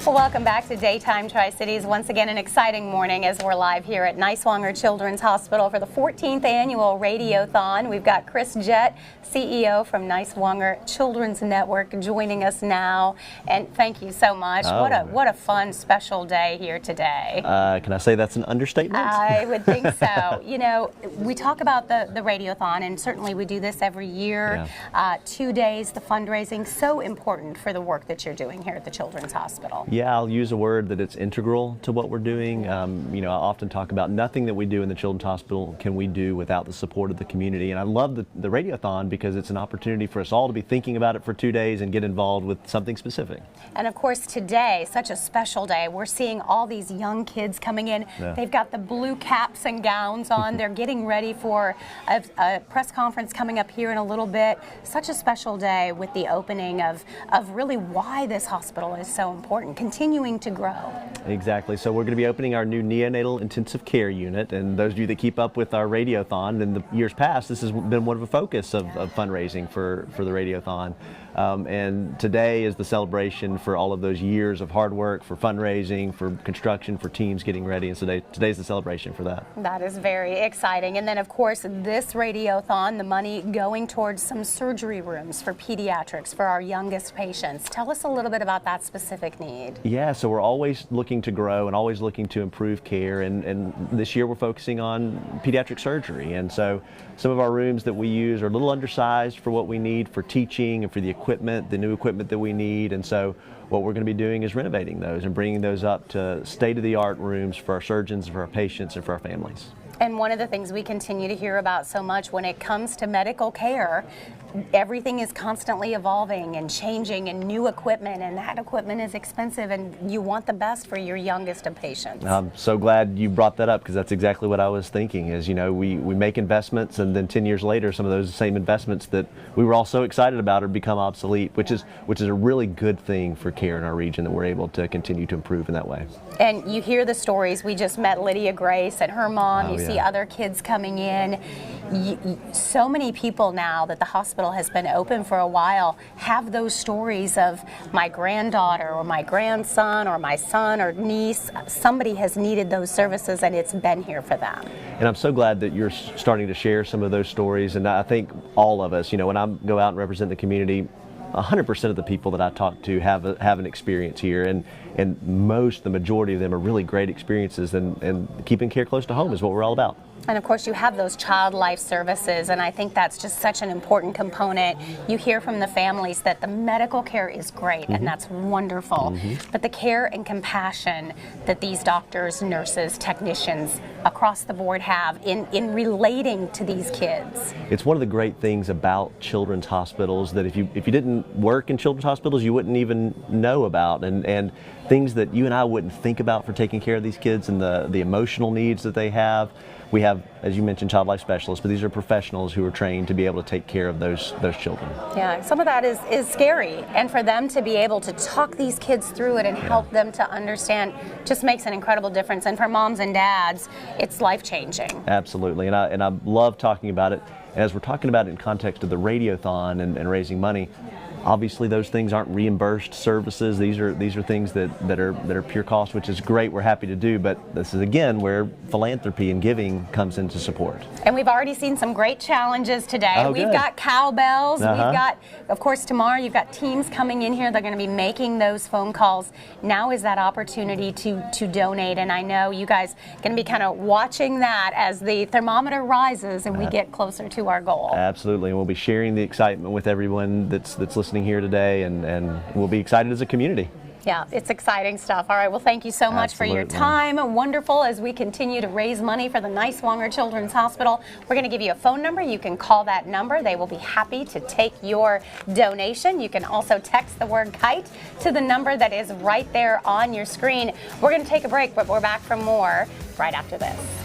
Well, welcome back to Daytime Tri-Cities. Once again, an exciting morning as we're live here at Niswonger Children's Hospital for the 14th annual Radiothon. We've got Chris Jett, CEO from Niswonger Children's Network, joining us now. And thank you so much. What a fun, special day here today. Can I say that's an understatement? I would think so. You know, we talk about the Radiothon, and certainly we do this every year. Yeah. 2 days, the fundraising, so important for the work that you're doing here at the Children's Hospital. Yeah, I'll use a word that it's integral to what we're doing. You know, I often talk about nothing that we do in the Children's Hospital can we do without the support of the community. And I love the Radiothon because it's an opportunity for us all to be thinking about it for 2 days and get involved with something specific. And of course today, such a special day, we're seeing all these young kids coming in. Yeah. They've got the blue caps and gowns on. They're getting ready for a press conference coming up here in a little bit. Such a special day with the opening of really why this hospital is so important, continuing to grow. Exactly. So we're going to be opening our new neonatal intensive care unit, and those of you that keep up with our Radiothon in the years past, this has been one of the focus of fundraising for the Radiothon. And today is the celebration for all of those years of hard work, for fundraising, for construction, for teams getting ready, and today's the celebration for that. That is very exciting. And then of course this Radiothon, the money going towards some surgery rooms for pediatrics for our youngest patients. Tell us a little bit about that specific need. Yeah, so we're always looking to grow and always looking to improve care, and this year we're focusing on pediatric surgery, and so some of our rooms that we use are a little undersized for what we need for teaching and for the equipment, the new equipment that we need, and so what we're going to be doing is renovating those and bringing those up to state-of-the-art rooms for our surgeons, for our patients, and for our families. And one of the things we continue to hear about so much when it comes to medical care, everything is constantly evolving and changing, and new equipment, and that equipment is expensive, and you want the best for your youngest of patients. I'm so glad you brought that up, because that's exactly what I was thinking is, you know, we make investments, and then 10 years later some of those same investments that we were all so excited about have become obsolete, which is a really good thing for care in our region, that we're able to continue to improve in that way. And you hear the stories. We just met Lydia Grace and her mom. See other kids coming in. So many people now that the hospital has been open for a while have those stories of my granddaughter or my grandson or my son or niece. Somebody has needed those services, and it's been here for them. And I'm so glad that you're starting to share some of those stories. And I think all of us, you know, when I go out and represent the community, 100% of the people that I talk to have an experience here, and the majority of them are really great experiences, and keeping care close to home is what we're all about. And of course you have those child life services, and I think that's just such an important component. You hear from the families that the medical care is great, and that's wonderful, but the care and compassion that these doctors, nurses, technicians across the board have in relating to these kids. It's one of the great things about children's hospitals that if you didn't work in children's hospitals, you wouldn't even know about, and things that you and I wouldn't think about for taking care of these kids, and the emotional needs that they have. We have, as you mentioned, child life specialists, but these are professionals who are trained to be able to take care of those children. Yeah, some of that is scary, and for them to be able to talk these kids through it and help them to understand just makes an incredible difference. And for moms and dads, it's life-changing. Absolutely, and I love talking about it. And as we're talking about it in context of the Radiothon and raising money, obviously those things aren't reimbursed services. These are things that are pure cost, which is great. We're happy to do, but this is again where philanthropy and giving comes into support. And we've already seen some great challenges today. We've got cowbells. We've got, of course, tomorrow you've got teams coming in here. They're going to be making those phone calls. Now is that opportunity to donate, and I know you guys are going to be kind of watching that as the thermometer rises and we get closer to our goal. Absolutely, and we'll be sharing the excitement with everyone that's listening here today, and we'll be excited as a community. Yeah, it's exciting stuff. All right, well, thank you so much for your time. Wonderful as we continue to raise money for the Niswonger Children's Hospital. We're going to give you a phone number. You can call that number. They will be happy to take your donation. You can also text the word KITE to the number that is right there on your screen. We're going to take a break, but we're back for more right after this.